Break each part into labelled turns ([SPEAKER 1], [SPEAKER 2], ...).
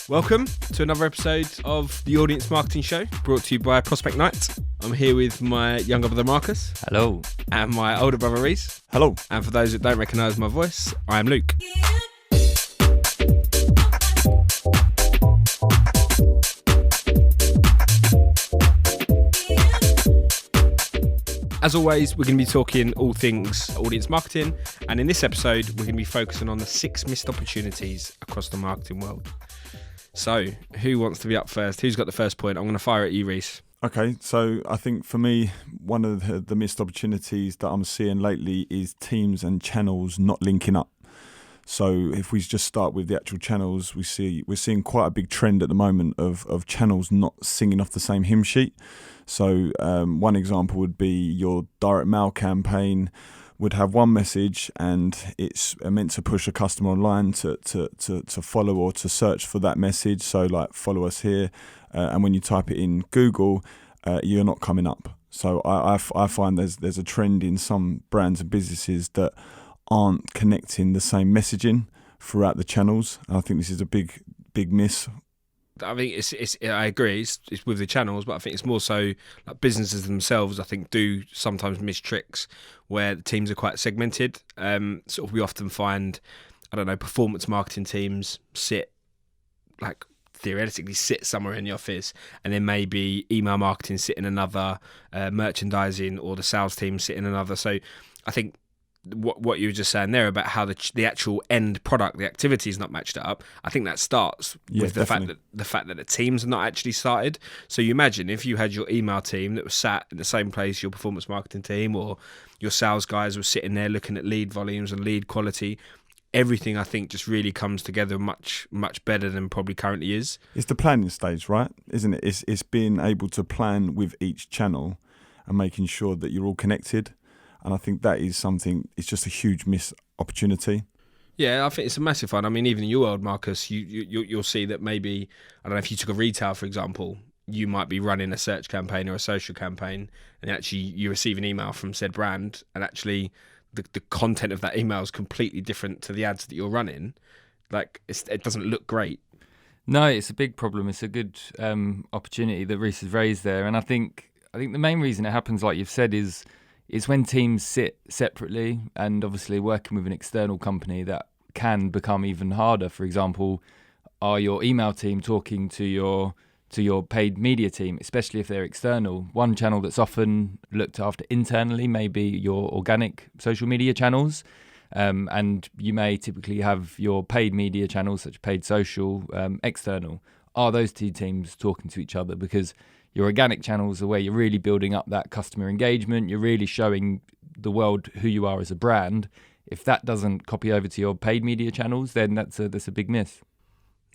[SPEAKER 1] Welcome to another episode of the Audience Marketing Show, brought to you by Prospect Night. I'm here with my younger brother Marcus.
[SPEAKER 2] Hello.
[SPEAKER 1] And my older brother Reese.
[SPEAKER 3] Hello.
[SPEAKER 1] And for those that don't recognise my voice, I am Luke. As always, we're going to be talking all things audience marketing, and in this episode, we're going to be focusing on the 6 missed opportunities across the marketing world. So, who wants to be up first? Who's got the first point? I'm going to fire at you, Reese.
[SPEAKER 3] Okay, so I think for me, one of the missed opportunities that I'm seeing lately is teams and channels not linking up. So if we just start with the actual channels, we're seeing quite a big trend at the moment of channels not singing off the same hymn sheet. So one example would be your direct mail campaign would have one message and it's meant to push a customer online to follow or to search for that message. So like follow us here, and when you type it in Google, you're not coming up. So I find there's a trend in some brands and businesses that aren't connecting the same messaging throughout the channels. And I think this is a big miss.
[SPEAKER 1] I think it's I agree, it's with the channels, but I think it's more so like businesses themselves, I think, do sometimes miss tricks where the teams are quite segmented. Sort of we often find, I don't know, performance marketing teams theoretically sit somewhere in the office, and then maybe email marketing sit in another, merchandising or the sales team sit in another. So I think what you were just saying there about how the actual end product, the activity is not matched up, I think that starts with the fact that the teams are not actually started. So you imagine if you had your email team that was sat in the same place your performance marketing team, or your sales guys were sitting there looking at lead volumes and lead quality, everything I think just really comes together much better than probably currently is.
[SPEAKER 3] It's the planning stage, right? Isn't it? It's being able to plan with each channel and making sure that you're all connected. And I think that is something, it's just a huge missed opportunity.
[SPEAKER 1] Yeah, I think it's a massive one. I mean, even in your world, Marcus, you'll see that maybe, I don't know, if you took a retail, for example, you might be running a search campaign or a social campaign, and actually you receive an email from said brand, and actually the content of that email is completely different to the ads that you're running. Like, it doesn't look great.
[SPEAKER 2] No, it's a big problem. It's a good opportunity that Reese has raised there. And I think the main reason it happens, like you've said, is when teams sit separately, and obviously working with an external company that can become even harder. For example, are your email team talking to your paid media team, especially if they're external? One channel that's often looked after internally may be your organic social media channels, and you may typically have your paid media channels, such as paid social, external. Are those two teams talking to each other? Because your organic channels are where you're really building up that customer engagement. You're really showing the world who you are as a brand. If that doesn't copy over to your paid media channels, then that's a big miss.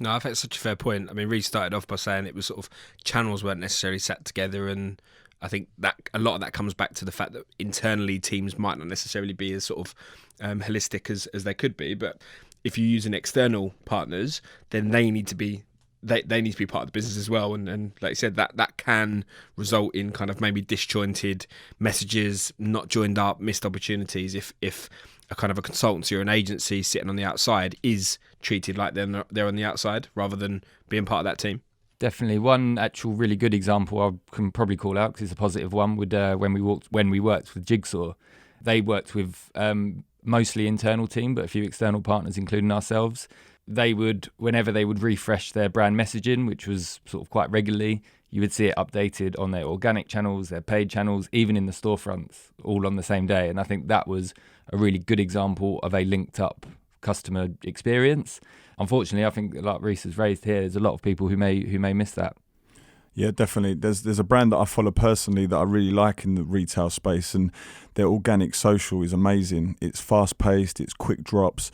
[SPEAKER 1] No, I think it's such a fair point. I mean, Reece started off by saying it was sort of channels weren't necessarily sat together, and I think that a lot of that comes back to the fact that internally teams might not necessarily be as sort of holistic as they could be. But if you're using external partners, then they need to be part of the business as well, and like you said, that can result in kind of maybe disjointed messages, not joined up, missed opportunities if a kind of a consultancy or an agency sitting on the outside is treated like they're on the outside rather than being part of that team.
[SPEAKER 2] Definitely. One actual really good example I can probably call out, because it's a positive one, would when we worked with Jigsaw. They worked with mostly internal team, but a few external partners, including ourselves. They would, whenever they would refresh their brand messaging, which was sort of quite regularly, you would see it updated on their organic channels, their paid channels, even in the storefronts, all on the same day. And I think that was a really good example of a linked up customer experience. Unfortunately, I think, like Reece has raised here, there's a lot of people who may miss that.
[SPEAKER 3] Yeah, definitely. There's a brand that I follow personally that I really like in the retail space, and their organic social is amazing. It's fast paced, it's quick drops.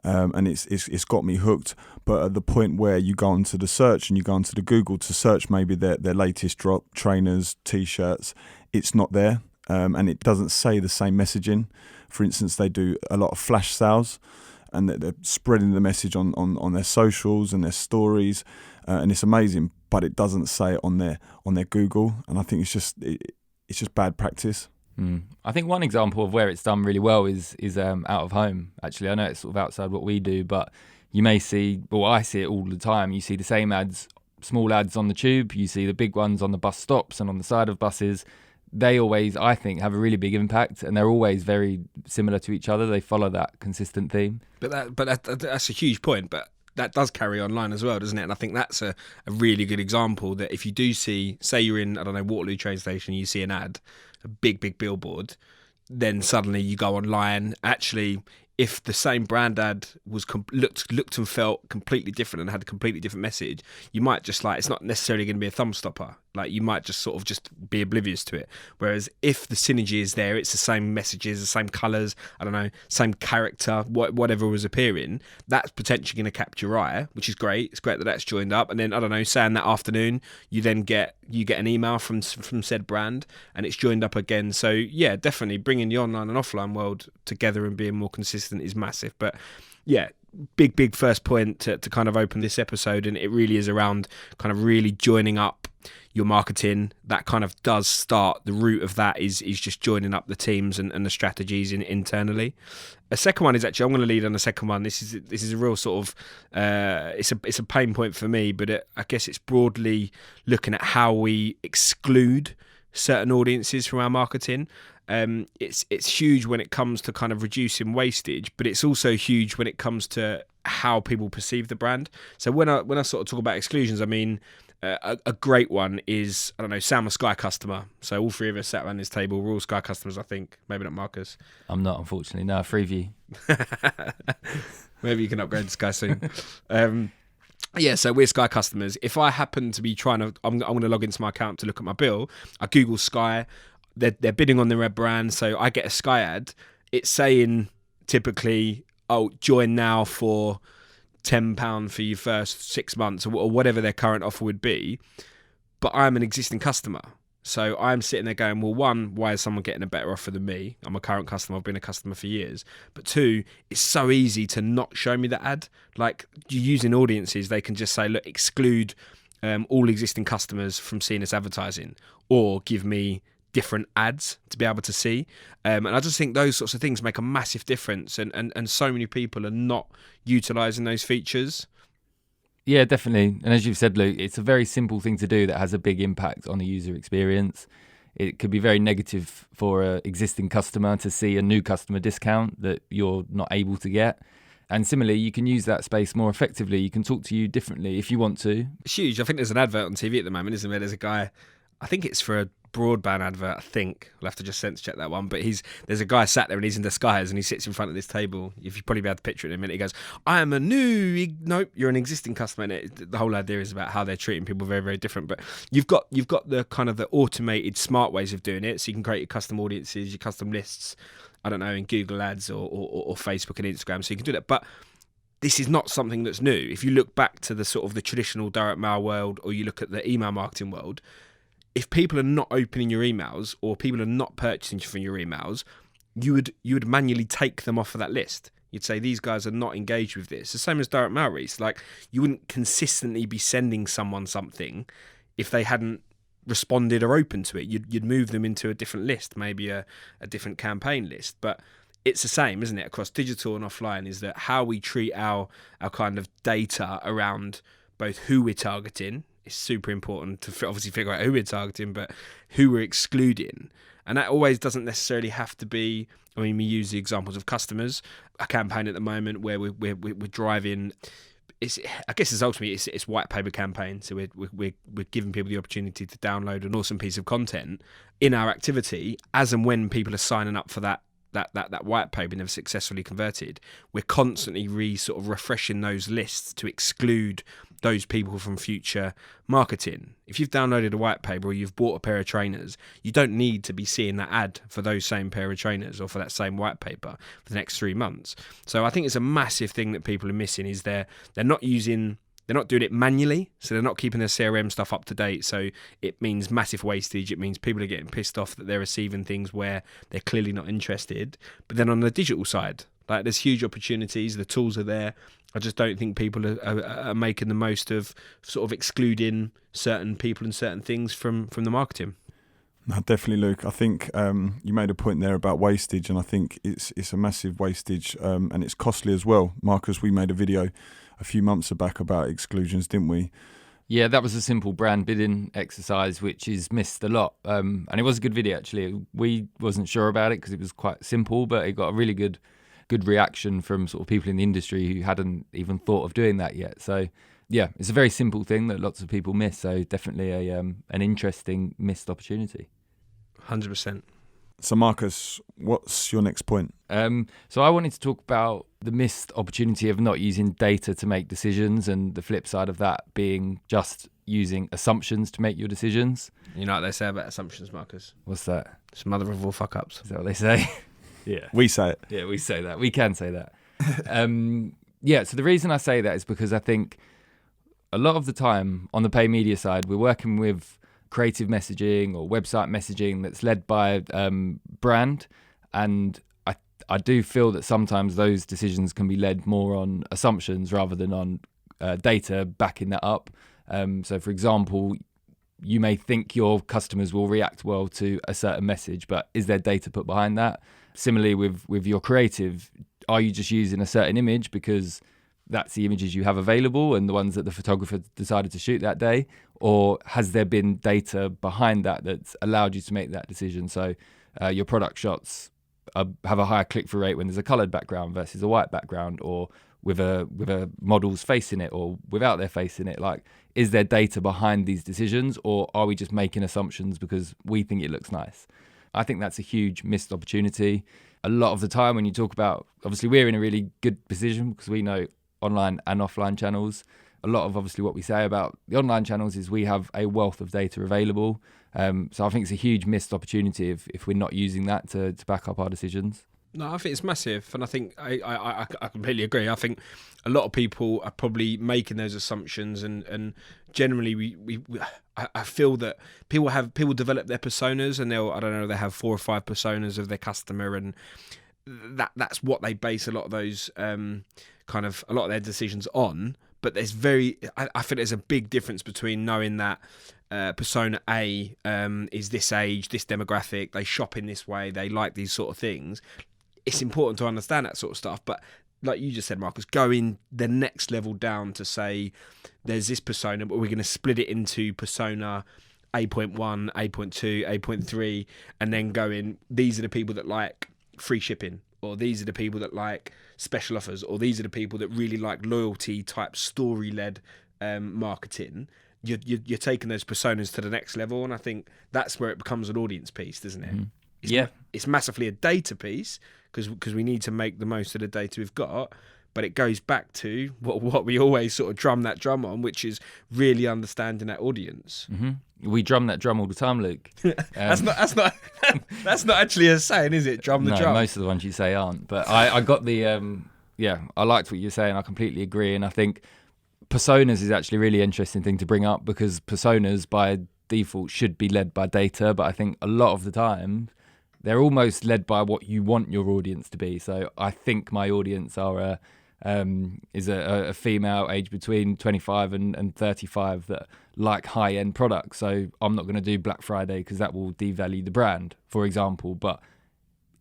[SPEAKER 3] And it's got me hooked. But at the point where you go onto the search and you go onto the Google to search maybe their latest drop, trainers, T-shirts, it's not there. And it doesn't say the same messaging. For instance, they do a lot of flash sales, and they're spreading the message on their socials and their stories, and it's amazing. But it doesn't say it on their Google, and I think it's just bad practice.
[SPEAKER 2] I think one example of where it's done really well is out of home. Actually, I know it's sort of outside what we do, but you may see, well, I see it all the time. You see the same ads, small ads on the tube. You see the big ones on the bus stops and on the side of buses. They always, I think, have a really big impact, and they're always very similar to each other. They follow that consistent theme.
[SPEAKER 1] But that's a huge point. But that does carry online as well, doesn't it? And I think that's a really good example that if you do see, say you're in, I don't know, Waterloo train station, you see an ad, a big billboard, then suddenly you go online. Actually, if the same brand ad was looked and felt completely different and had a completely different message, you might just it's not necessarily going to be a thumb stopper. Like, you might just sort of just be oblivious to it. Whereas if the synergy is there, it's the same messages, the same colours, I don't know, same character, whatever was appearing, that's potentially going to capture your eye, which is great. It's great that that's joined up. And then, I don't know, say in that afternoon, you get an email from said brand and it's joined up again. So yeah, definitely bringing the online and offline world together and being more consistent is massive. But yeah, big first point to kind of open this episode, and it really is around kind of really joining up your marketing. That kind of does start, the root of that is just joining up the teams and the strategies internally. A second one is actually, I'm going to lead on the second one. This is a real sort of it's a pain point for me, but I guess it's broadly looking at how we exclude certain audiences from our marketing. It's huge when it comes to kind of reducing wastage, but it's also huge when it comes to how people perceive the brand. So when I sort of talk about exclusions, I mean, a great one is, I don't know, Sam, a Sky customer. So all three of us sat around this table, we're all Sky customers, I think. Maybe not Marcus.
[SPEAKER 2] I'm not, unfortunately. No, Freeview.
[SPEAKER 1] Maybe you can upgrade to Sky soon. Yeah, so we're Sky customers. If I happen to be I'm going to log into my account to look at my bill, I Google Sky, they're bidding on the red brand, so I get a Sky ad. It's saying typically, oh, join now for £10 for your first 6 months, or whatever their current offer would be. But I'm an existing customer. So I'm sitting there going, well, one, why is someone getting a better offer than me? I'm a current customer. I've been a customer for years. But two, it's so easy to not show me the ad. Like, you're using audiences, they can just say, look, exclude all existing customers from seeing this advertising, or give me different ads to be able to see. And I just think those sorts of things make a massive difference. And so many people are not utilising those features.
[SPEAKER 2] Yeah, definitely. And as you've said, Luke, it's a very simple thing to do that has a big impact on the user experience. It could be very negative for an existing customer to see a new customer discount that you're not able to get. And similarly, you can use that space more effectively. You can talk to you differently if you want to.
[SPEAKER 1] It's huge. I think there's an advert on TV at the moment, isn't there? There's a guy, I think it's for a broadband advert, I think. We'll have to just sense check that one. But there's a guy sat there and he's in disguise and he sits in front of this table. If you probably be able to picture it in a minute, he goes, I am a new... Nope, you're an existing customer. And the whole idea is about how they're treating people very, very different. But you've got the kind of the automated smart ways of doing it. So you can create your custom audiences, your custom lists, I don't know, in Google Ads or Facebook and Instagram. So you can do that. But this is not something that's new. If you look back to the sort of the traditional direct mail world, or you look at the email marketing world, if people are not opening your emails or people are not purchasing from your emails, you would manually take them off of that list. You'd say, these guys are not engaged with this. The same as direct mail, Reece. Like, you wouldn't consistently be sending someone something if they hadn't responded or opened to it. You'd move them into a different list, maybe a different campaign list. But it's the same, isn't it, across digital and offline, is that how we treat our kind of data around both who we're targeting. It's super important to obviously figure out who we're targeting, but who we're excluding. And that always doesn't necessarily have to be, I mean, we use the examples of customers. A campaign at the moment where we're driving, I guess it's ultimately it's white paper campaign. So we're giving people the opportunity to download an awesome piece of content in our activity as and when people are signing up for that white paper never successfully converted. We're constantly sort of refreshing those lists to exclude those people from future marketing. If you've downloaded a white paper or you've bought a pair of trainers, you don't need to be seeing that ad for those same pair of trainers or for that same white paper for the next 3 months. So I think it's a massive thing that people are missing, is they're not doing it manually, so they're not keeping their CRM stuff up to date. So it means massive wastage. It means people are getting pissed off that they're receiving things where they're clearly not interested. But then on the digital side, like, there's huge opportunities. The tools are there. I just don't think people are making the most of sort of excluding certain people and certain things from the marketing.
[SPEAKER 3] No, definitely, Luke. I think you made a point there about wastage, and I think it's a massive wastage, and it's costly as well. Marcus, we made a video a few months back about exclusions, didn't we?
[SPEAKER 2] Yeah, that was a simple brand bidding exercise, which is missed a lot. And it was a good video, actually. We wasn't sure about it because it was quite simple, but it got a really good reaction from sort of people in the industry who hadn't even thought of doing that yet. So, yeah, it's a very simple thing that lots of people miss. So definitely an interesting missed opportunity.
[SPEAKER 1] 100%.
[SPEAKER 3] So Marcus, what's your next point?
[SPEAKER 2] So I wanted to talk about the missed opportunity of not using data to make decisions, and the flip side of that being just using assumptions to make your decisions.
[SPEAKER 1] You know what they say about assumptions, Marcus?
[SPEAKER 2] What's that?
[SPEAKER 1] It's mother of all fuck-ups.
[SPEAKER 2] Is that what they say? Yeah.
[SPEAKER 3] We say it.
[SPEAKER 2] Yeah, we say that. We can say that. So the reason I say that is because I think a lot of the time on the paid media side, we're working with creative messaging or website messaging that's led by brand, and I do feel that sometimes those decisions can be led more on assumptions rather than on data backing that up. So for example, you may think your customers will react well to a certain message, but is there data put behind that? Similarly with your creative, are you just using a certain image because that's the images you have available and the ones that the photographer decided to shoot that day? Or has there been data behind that that's allowed you to make that decision? So your product shots have a higher click-through rate when there's a coloured background versus a white background, or with a model's face in it or without their face in it. Like, is there data behind these decisions, or are we just making assumptions because we think it looks nice? I think that's a huge missed opportunity. A lot of the time when you talk about, obviously we're in a really good position because we know online and offline channels. A lot of obviously what we say about the online channels is we have a wealth of data available. So I think it's a huge missed opportunity if we're not using that to back up our decisions.
[SPEAKER 1] No, I think it's massive, and I think I completely agree. I think a lot of people are probably making those assumptions, and generally I feel that people develop their personas, and they have 4 or 5 personas of their customer, and that's what they base a lot of those a lot of their decisions on. But I think there's a big difference between knowing that persona A is this age, this demographic, they shop in this way, they like these sort of things. It's important to understand that sort of stuff, but like you just said, Marcus, going the next level down to say there's this persona, but we're going to split it into persona A.1, A.2, A.3, and then going, these are the people that like free shipping, or these are the people that like special offers, or these are the people that really like loyalty type story-led marketing. You're taking those personas to the next level, and I think that's where it becomes an audience piece, doesn't it?
[SPEAKER 2] Mm-hmm.
[SPEAKER 1] It's massively a data piece because we need to make the most of the data we've got, but it goes back to what we always sort of drum on, which is really understanding that audience.
[SPEAKER 2] Mm-hmm. We drum that drum all the time, Luke.
[SPEAKER 1] That's not actually a saying, is it? Drum the drum.
[SPEAKER 2] Most of the ones you say aren't. But I got the I liked what you're saying. I completely agree, and I think personas is actually a really interesting thing to bring up, because personas by default should be led by data, but I think a lot of the time they're almost led by what you want your audience to be. So I think my audience is a female aged between 25 and 35 that like high-end products. So I'm not going to do Black Friday because that will devalue the brand, for example. But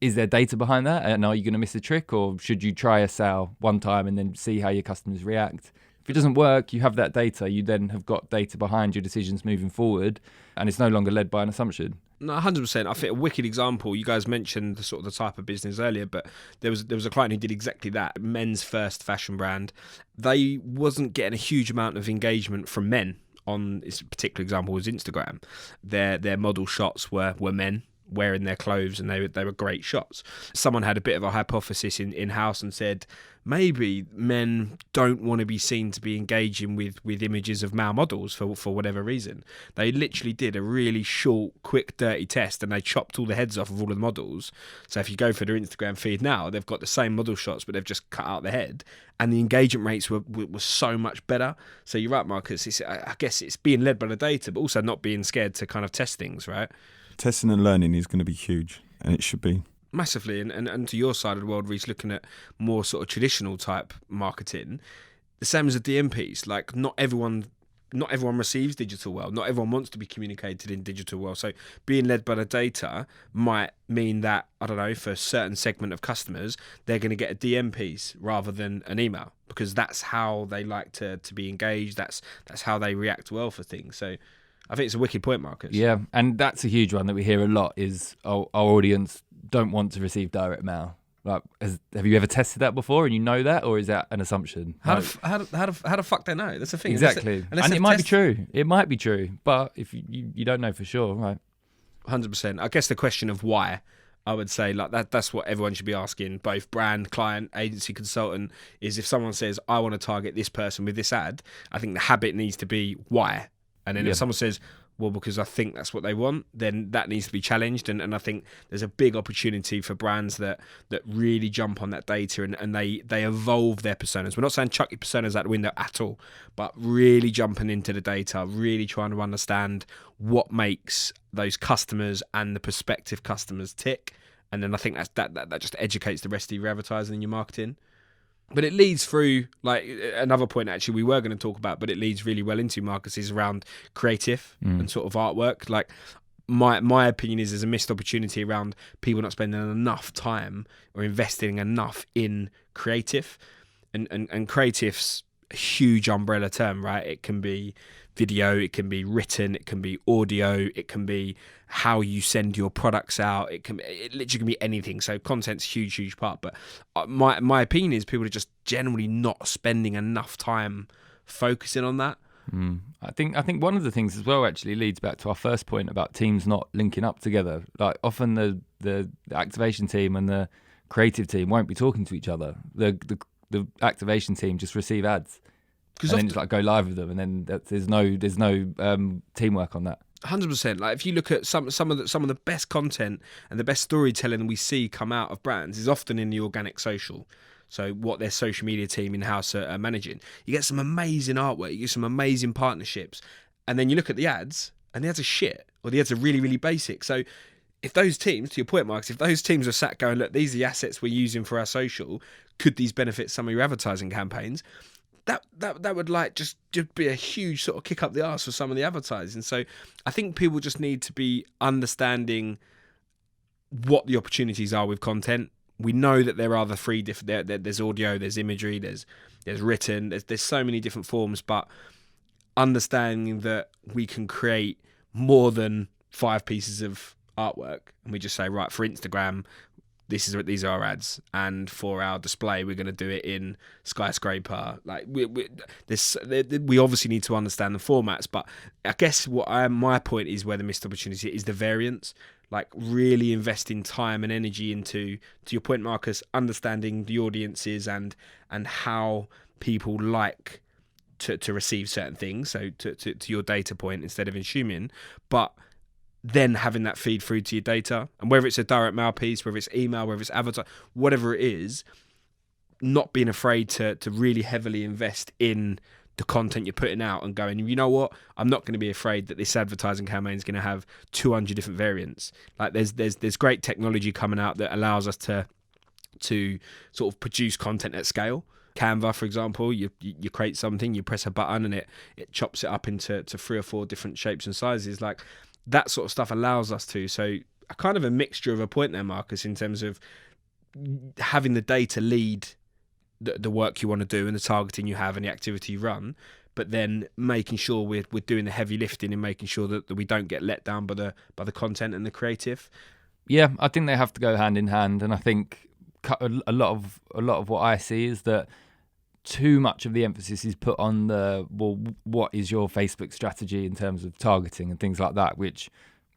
[SPEAKER 2] is there data behind that? And are you going to miss a trick, or should you try a sale one time and then see how your customers react? If it doesn't work, you have that data. You then have got data behind your decisions moving forward, and it's no longer led by an assumption.
[SPEAKER 1] No, 100%. I think a wicked example. You guys mentioned the type of business earlier, but there was a client who did exactly that. Men's first fashion brand. They wasn't getting a huge amount of engagement from men. On this particular example was Instagram. Their model shots were men wearing their clothes, and they were great shots. Someone had a bit of a hypothesis in-house and said maybe men don't want to be seen to be engaging with images of male models for whatever reason. They literally did a really short, quick, dirty test, and they chopped all the heads off of all of the models. So if you go for their Instagram feed now, they've got the same model shots, but they've just cut out the head, and the engagement rates were so much better. So you're right, Marcus. I guess it's being led by the data, but also not being scared to kind of test things, right?
[SPEAKER 3] Testing and learning is going to be huge, and it should be.
[SPEAKER 1] Massively. And to your side of the world, Reece, looking at more sort of traditional type marketing, the same as a DM piece. Like, not everyone not everyone receives digital well. Not everyone wants to be communicated in digital well. So being led by the data might mean that, I don't know, for a certain segment of customers, they're going to get a DM piece rather than an email, because that's how they like to be engaged. That's how they react well for things. So I think it's a wicked point, Marcus.
[SPEAKER 2] Yeah, and that's a huge one that we hear a lot is our audience don't want to receive direct mail. Like, have you ever tested that before, and you know that, or is that an assumption?
[SPEAKER 1] How the fuck they know? That's the thing.
[SPEAKER 2] Exactly, and it might be true. It might be true, but if you don't know for sure, right?
[SPEAKER 1] 100%. I guess the question of why, I would say, like that's what everyone should be asking, both brand, client, agency, consultant, is if someone says, I want to target this person with this ad, I think the habit needs to be why. And then if someone says, well, because I think that's what they want, then that needs to be challenged. And I think there's a big opportunity for brands that really jump on that data and they evolve their personas. We're not saying chuck your personas out the window at all, but really jumping into the data, really trying to understand what makes those customers and the prospective customers tick. And then I think that just educates the rest of your advertising and your marketing. But it leads through, like, another point actually we were going to talk about, but it leads really well into, Marcus, is around creative and sort of artwork. Like, my opinion is there's a missed opportunity around people not spending enough time or investing enough in creative. And creative's a huge umbrella term, right? It can be video, it can be written, it can be audio, it can be how you send your products out, it literally can be anything. So content's a huge part, but my opinion is people are just generally not spending enough time focusing on that.
[SPEAKER 2] I think one of the things as well actually leads back to our first point about teams not linking up together. Like, often the activation team and the creative team won't be talking to each other. The activation team just receive ads, and then it's like go live with them, and then there's no teamwork on that.
[SPEAKER 1] 100%. Like, if you look at some of the best content and the best storytelling we see come out of brands is often in the organic social. So what their social media team in-house are managing. You get some amazing artwork, you get some amazing partnerships, and then you look at the ads, and the ads are shit, or the ads are really, really basic. So if those teams, to your point, Marcus, if those teams are sat going, look, these are the assets we're using for our social, could these benefit some of your advertising campaigns? That would like just be a huge sort of kick up the arse for some of the advertising. So I think people just need to be understanding what the opportunities are with content. We know that there are the three different. There's audio, there's imagery, there's written. There's so many different forms, but understanding that we can create more than 5 pieces of artwork, and we just say, right, for Instagram, these are our ads, and for our display we're going to do it in skyscraper. Like, we obviously need to understand the formats, but I guess my point is where the missed opportunity is the variance. Like, really investing time and energy into, to your point, Marcus, understanding the audiences and how people like to receive certain things. So to your data point, instead of assuming, but then having that feed through to your data, and whether it's a direct mail piece, whether it's email, whether it's advertising, whatever it is, not being afraid to really heavily invest in the content you're putting out and going, you know what, I'm not going to be afraid that this advertising campaign is going to have 200 different variants. Like, there's great technology coming out that allows us to sort of produce content at scale. Canva, for example, you create something, you press a button and it chops it up into 3 or 4 different shapes and sizes. Like, that sort of stuff allows us to. So a kind of a mixture of a point there, Marcus, in terms of having the data lead the work you want to do and the targeting you have and the activity you run, but then making sure we're doing the heavy lifting and making sure that we don't get let down by the content and the creative.
[SPEAKER 2] Yeah, I think they have to go hand in hand, and I think a lot of what I see is that too much of the emphasis is put on what is your Facebook strategy in terms of targeting and things like that, which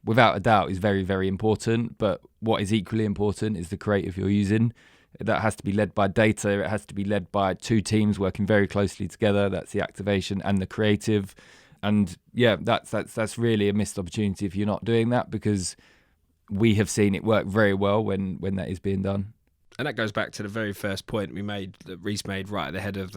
[SPEAKER 2] without a doubt is very, very important. But what is equally important is the creative you're using. That has to be led by data. It has to be led by 2 teams working very closely together. That's the activation and the creative. And yeah, that's really a missed opportunity if you're not doing that, because we have seen it work very well when that is being done.
[SPEAKER 1] And that goes back to the very first point we made, that Reese made right at the head of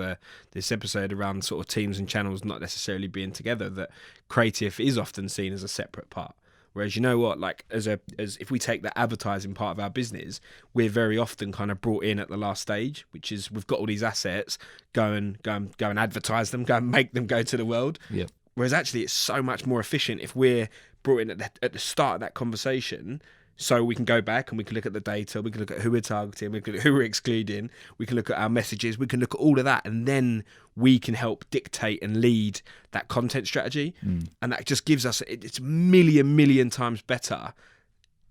[SPEAKER 1] this episode, around sort of teams and channels not necessarily being together, that creative is often seen as a separate part. Whereas, you know what, like, as if we take the advertising part of our business, we're very often kind of brought in at the last stage, which is we've got all these assets, go and advertise them, go and make them go to the world.
[SPEAKER 2] Yep.
[SPEAKER 1] Whereas actually it's so much more efficient if we're brought in at the start of that conversation, so we can go back and we can look at the data, we can look at who we're targeting, we can look at who we're excluding, we can look at our messages, we can look at all of that, and then we can help dictate and lead that content strategy. And that just gives us, it's a million times better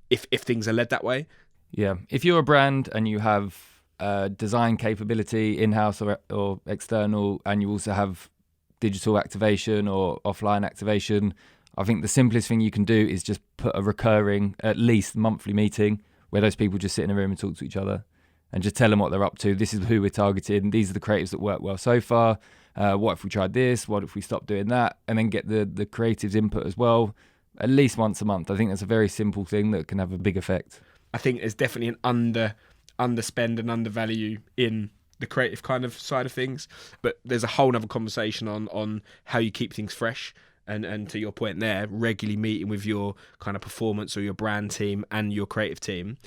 [SPEAKER 1] if things are led that way.
[SPEAKER 2] Yeah, if you're a brand and you have design capability in-house or external, and you also have digital activation or offline activation, I think the simplest thing you can do is just put a recurring, at least monthly meeting where those people just sit in a room and talk to each other and just tell them what they're up to. This is who we're targeting. These are the creatives that work well so far. What if we tried this? What if we stopped doing that? And then get the creatives input as well, at least once a month. I think that's a very simple thing that can have a big effect.
[SPEAKER 1] I think there's definitely an underspend and undervalue in the creative kind of side of things, but there's a whole other conversation on how you keep things fresh. And to your point there, regularly meeting with your kind of performance or your brand team and your creative team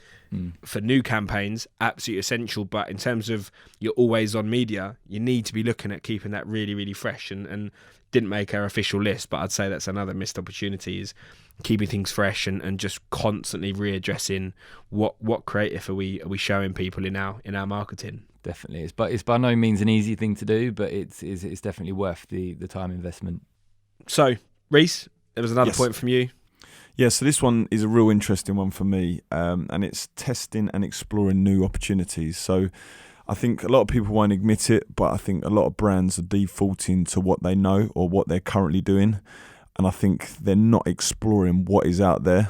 [SPEAKER 1] for new campaigns, absolutely essential. But in terms of your always on media, you need to be looking at keeping that really fresh, and didn't make our official list, but I'd say that's another missed opportunity, is keeping things fresh and just constantly readdressing what creative are we showing people in our marketing.
[SPEAKER 2] Definitely. It's by no means an easy thing to do, but it's definitely worth the time investment.
[SPEAKER 1] So, Reese, there was another
[SPEAKER 3] Yes.
[SPEAKER 1] point from you.
[SPEAKER 3] Yeah, so this one is a real interesting one for me, and it's testing and exploring new opportunities. So I think a lot of people won't admit it, but I think a lot of brands are defaulting to what they know or what they're currently doing, and I think they're not exploring what is out there.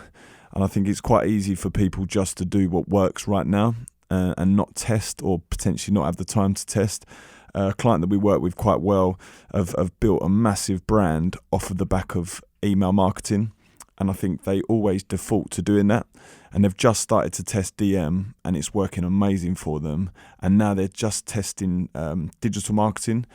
[SPEAKER 3] And I think it's quite easy for people just to do what works right now and not test, or potentially not have the time to test. A client that we work with quite well have built a massive brand off of the back of email marketing, and I think they always default to doing that, and they've just started to test DM and it's working amazing for them, and now they're just testing digital marketing.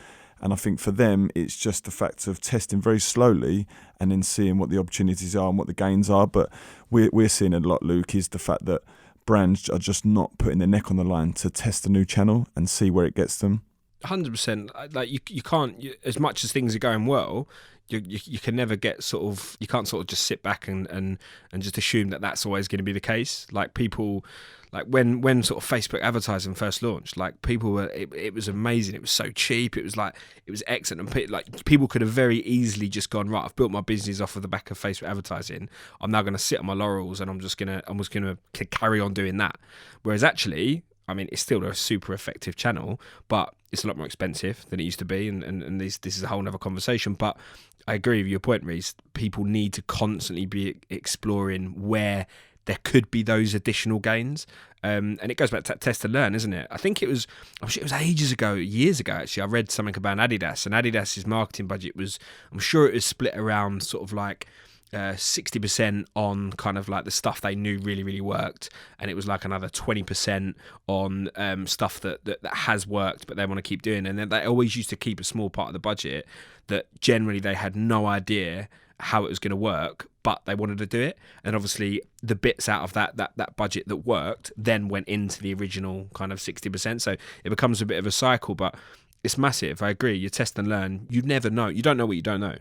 [SPEAKER 3] And I think for them it's just the fact of testing very slowly and then seeing what the opportunities are and what the gains are. But we're seeing a lot, Luke, is the fact that brands are just not putting their neck on the line to test a new channel and see where it gets them.
[SPEAKER 1] 100%. Like you can't, as much as things are going well, you can never get you can't just sit back and just assume that that's always going to be the case. Like people, like when sort of Facebook advertising first launched, like people were, it was amazing. It was so cheap. It was excellent. And people could have very easily just gone, right, I've built my business off of the back of Facebook advertising. I'm now going to sit on my laurels and I'm just going to carry on doing that. Whereas actually, I mean, it's still a super effective channel, but it's a lot more expensive than it used to be, and this is a whole other conversation. But I agree with your point, Reese. People need to constantly be exploring where there could be those additional gains, and it goes back to test and learn, isn't it? I think it was years ago actually. I read something about Adidas, and Adidas's marketing budget was, I'm sure it was split around sort of like 60% on kind of like the stuff they knew really worked, and it was like another 20% on stuff that has worked but they want to keep doing. And then they always used to keep a small part of the budget that generally they had no idea how it was going to work, but they wanted to do it. And obviously the bits out of that budget that worked then went into the original kind of 60%, so it becomes a bit of a cycle. But it's massive. I agree, you test and learn. You never know. You don't know what you don't know.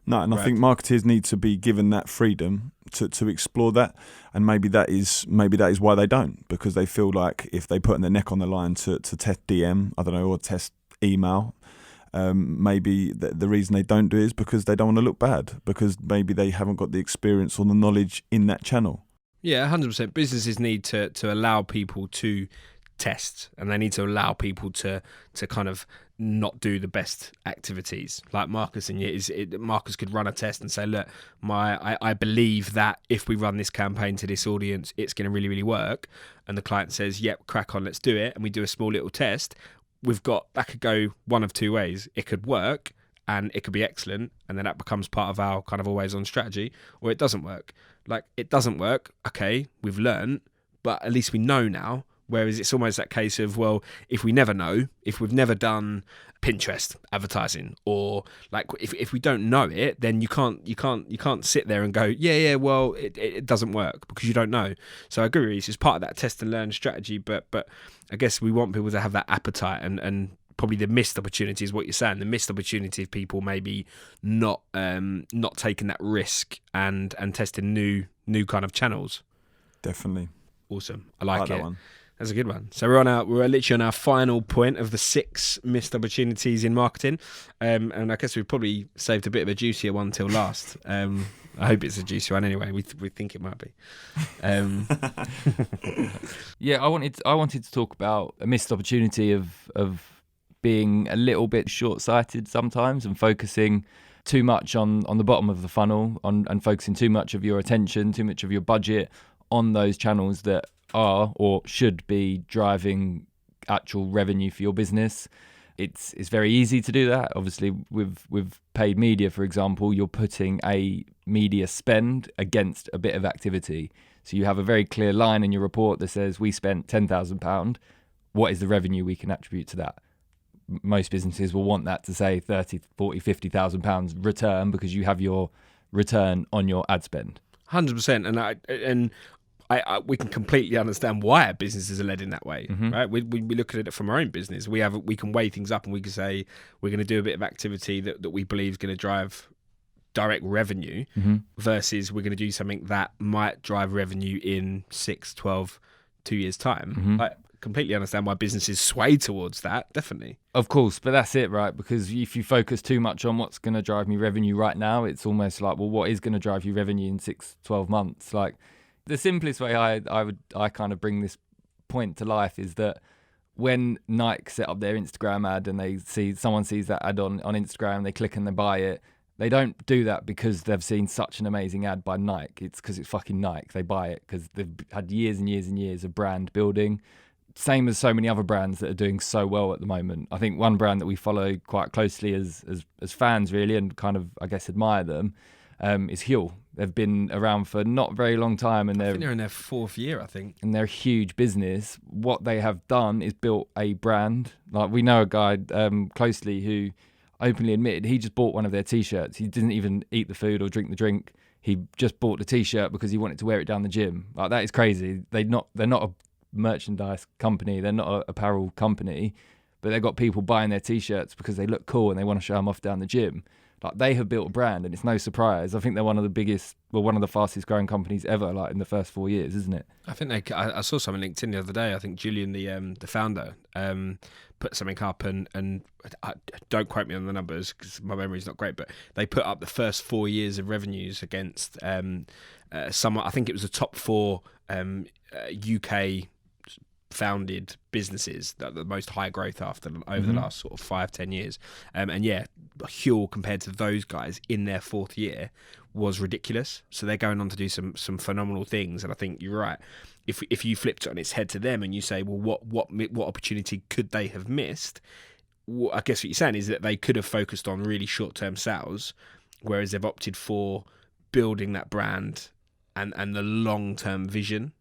[SPEAKER 3] No, and I think marketers need to be given that freedom to explore that, and maybe that is why they don't, because they feel like if they put their neck on the line to test DM, I don't know, or test email, maybe the reason they don't do it is because they don't want to look bad, because maybe they haven't got the experience or the knowledge in that channel.
[SPEAKER 1] Yeah, 100%. Businesses need to allow people to test, and they need to allow people to kind of not do the best activities. Like Marcus Marcus could run a test and say, look, I believe that if we run this campaign to this audience, it's going to really work. And the client says, yep, crack on, let's do it. And we do a small little test. That could go one of two ways. It could work and it could be excellent, and then that becomes part of our kind of always on strategy, or it doesn't work. Like, it doesn't work, okay, we've learned, but at least we know now. Whereas it's almost that case of, well, if we never know, if we've never done Pinterest advertising, or like if we don't know it, then you can't sit there and go, yeah, well, it doesn't work, because you don't know. So I agree, it's part of that test and learn strategy, but I guess we want people to have that appetite and probably the missed opportunity is what you're saying. The missed opportunity of people maybe not taking that risk and testing new kind of channels.
[SPEAKER 3] Definitely.
[SPEAKER 1] Awesome. I like it.
[SPEAKER 3] That one.
[SPEAKER 1] That's a good one. So we're literally on our final point of the 6 missed opportunities in marketing, and I guess we've probably saved a bit of a juicier one till last. I hope it's a juicier one anyway. We think it might be.
[SPEAKER 2] Yeah, I wanted to talk about a missed opportunity of being a little bit short-sighted sometimes and focusing too much on the bottom of the funnel, and focusing too much of your attention, too much of your budget on those channels that are or should be driving actual revenue for your business. It's very easy to do that. Obviously, with paid media, for example, you're putting a media spend against a bit of activity. So you have a very clear line in your report that says we spent £10,000. What is the revenue we can attribute to that? Most businesses will want that to say 30, 40, 50,000 pounds return, because you have your return on your ad spend.
[SPEAKER 1] 100%, we can completely understand why our businesses are led in that way, right? We look at it from our own business. We can weigh things up, and we can say we're going to do a bit of activity that we believe is going to drive direct revenue, versus we're going to do something that might drive revenue in 6, 12, 2 years' time. I completely understand why businesses sway towards that, definitely.
[SPEAKER 2] Of course, but that's it, right? Because if you focus too much on what's going to drive me revenue right now, it's almost like, well, what is going to drive you revenue in 6, 12 months? Like, the simplest way I kind of bring this point to life is that when Nike set up their Instagram ad and someone sees that ad on Instagram, they click and they buy it. They don't do that because they've seen such an amazing ad by Nike. It's because it's fucking Nike. They buy it because they've had years and years and years of brand building. Same as so many other brands that are doing so well at the moment. I think one brand that we follow quite closely as fans, really, and kind of, I guess, admire them, is Huel. They've been around for not a very long time, and
[SPEAKER 1] I think they're in their 4th year, I think.
[SPEAKER 2] And they're a huge business. What they have done is built a brand. Like, we know a guy closely who openly admitted he just bought one of their T-shirts. He didn't even eat the food or drink the drink. He just bought the T-shirt because he wanted to wear it down the gym. Like, that is crazy. They're not a merchandise company. They're not an apparel company, but they've got people buying their T-shirts because they look cool and they want to show them off down the gym. Like, they have built a brand, and it's no surprise. I think they're one of the fastest growing companies ever, like in the first 4 years, isn't it?
[SPEAKER 1] I think I saw something on LinkedIn the other day. I think Julian, the founder, put something up, and don't quote me on the numbers because my memory's not great, but they put up the first 4 years of revenues against someone. I think it was the top 4 UK founded businesses that are the most high growth over the last sort of 5-10 years, and yeah, Huel compared to those guys in their 4th year was ridiculous. So they're going on to do some phenomenal things, and I think you're right. If you flipped it on its head to them and you say, well, what opportunity could they have missed? Well, I guess what you're saying is that they could have focused on really short-term sales, whereas they've opted for building that brand and the long-term vision.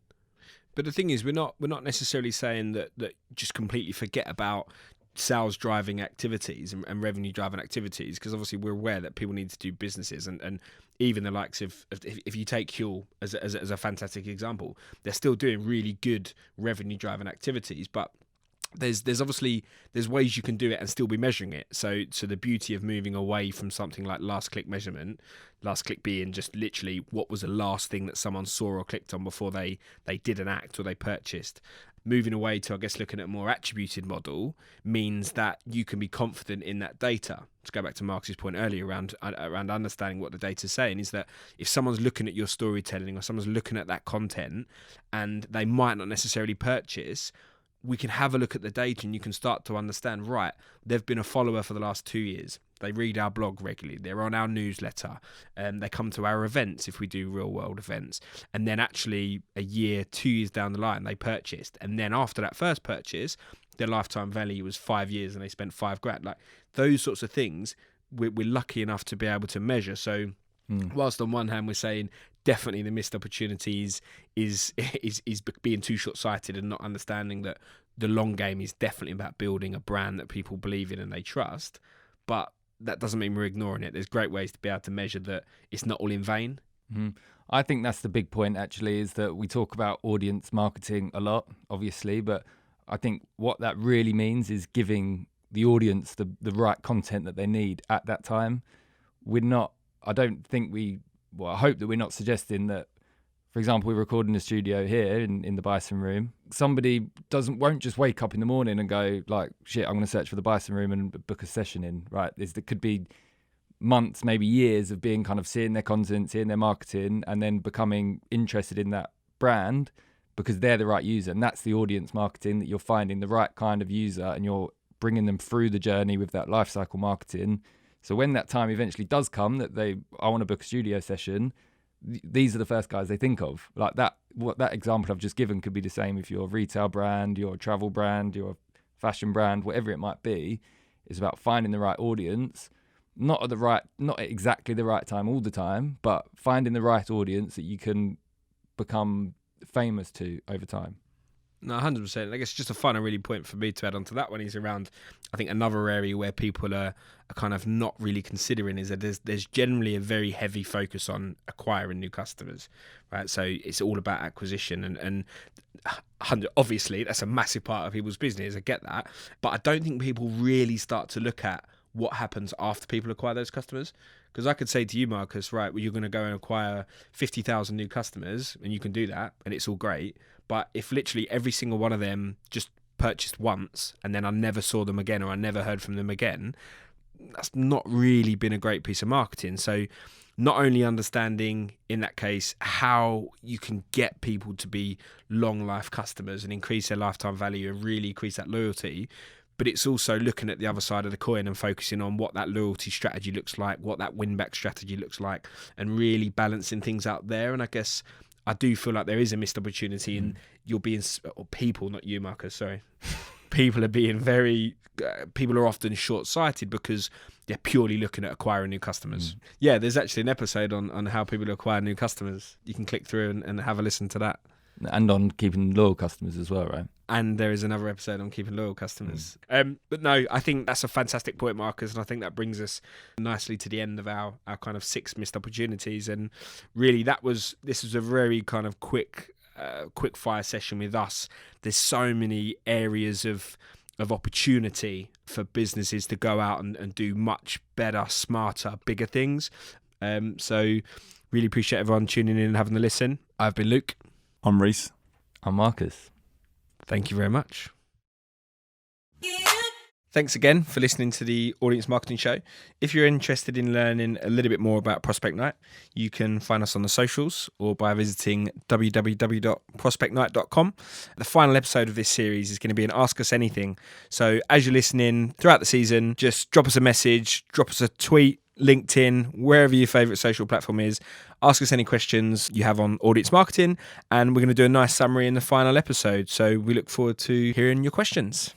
[SPEAKER 1] But the thing is, we're not necessarily saying that just completely forget about sales driving activities and revenue driving activities, because obviously we're aware that people need to do businesses, and even the likes of if you take Huel as a fantastic example, they're still doing really good revenue driving activities, but there's ways you can do it and still be measuring it. So the beauty of moving away from something like last click measurement, last click being just literally what was the last thing that someone saw or clicked on before they did an act or they purchased, moving away to, I guess, looking at a more attributed model means that you can be confident in that data. To go back to Marcus's point earlier around understanding what the data's saying, is that if someone's looking at your storytelling or someone's looking at that content and they might not necessarily purchase, we can have a look at the data and you can start to understand, right, they've been a follower for the last 2 years. They read our blog regularly. They're on our newsletter. They come to our events if we do real world events. And then actually a year, 2 years down the line, they purchased. And then after that first purchase, their lifetime value was 5 years and they spent $5,000. Like, those sorts of things, we're lucky enough to be able to measure. So whilst on one hand we're saying definitely the missed opportunities is being too short-sighted and not understanding that the long game is definitely about building a brand that people believe in and they trust, but that doesn't mean we're ignoring it. There's great ways to be able to measure that it's not all in vain.
[SPEAKER 2] I think that's the big point, actually, is that we talk about audience marketing a lot, obviously, but I think what that really means is giving the audience the right content that they need at that time. I hope that we're not suggesting that, for example, we're recording the studio here in the Bison Room. Somebody won't just wake up in the morning and go like, shit, I'm going to search for the Bison Room and book a session in, right? There could be months, maybe years of being kind of seeing their content, seeing their marketing, and then becoming interested in that brand because they're the right user. And that's the audience marketing, that you're finding the right kind of user and you're bringing them through the journey with that life cycle marketing. So when that time eventually does come that I want to book a studio session, these are the first guys they think of. Like that example I've just given could be the same if you're a retail brand, you're a travel brand, you're a fashion brand, whatever it might be. It's about finding the right audience, not at exactly the right time all the time, but finding the right audience that you can become famous to over time.
[SPEAKER 1] No, 100%. I guess just a final really point for me to add on to that one is around, I think another area where people are kind of not really considering is that there's generally a very heavy focus on acquiring new customers, right? So it's all about acquisition and obviously that's a massive part of people's business. I get that. But I don't think people really start to look at what happens after people acquire those customers. Because I could say to you, Marcus, right, well, you're going to go and acquire 50,000 new customers and you can do that and it's all great. But if literally every single one of them just purchased once and then I never saw them again or I never heard from them again, that's not really been a great piece of marketing. So not only understanding in that case how you can get people to be long life customers and increase their lifetime value and really increase that loyalty, but it's also looking at the other side of the coin and focusing on what that loyalty strategy looks like, what that win-back strategy looks like, and really balancing things out there. And I guess I do feel like there is a missed opportunity and you're being, or people, not you, Marcus, sorry. People are often short-sighted because they're purely looking at acquiring new customers. Yeah, there's actually an episode on how people acquire new customers. You can click through and have a listen to that.
[SPEAKER 2] And on keeping loyal customers as well, right?
[SPEAKER 1] And there is another episode on keeping loyal customers. But no, I think that's a fantastic point, Marcus, and I think that brings us nicely to the end of our kind of 6 missed opportunities. And really, this was a very kind of quick fire session with us. There's so many areas of opportunity for businesses to go out and do much better, smarter, bigger things. So really appreciate everyone tuning in and having a listen. I've been Luke.
[SPEAKER 3] I'm Reese.
[SPEAKER 2] I'm Marcus.
[SPEAKER 1] Thank you very much. Thanks again for listening to the Audience Marketing Show. If you're interested in learning a little bit more about Prospect Night, you can find us on the socials or by visiting www.prospectnight.com. The final episode of this series is going to be an Ask Us Anything. So as you're listening throughout the season, just drop us a message, drop us a tweet, LinkedIn, wherever your favourite social platform is. Ask us any questions you have on audience marketing, and we're going to do a nice summary in the final episode. So we look forward to hearing your questions.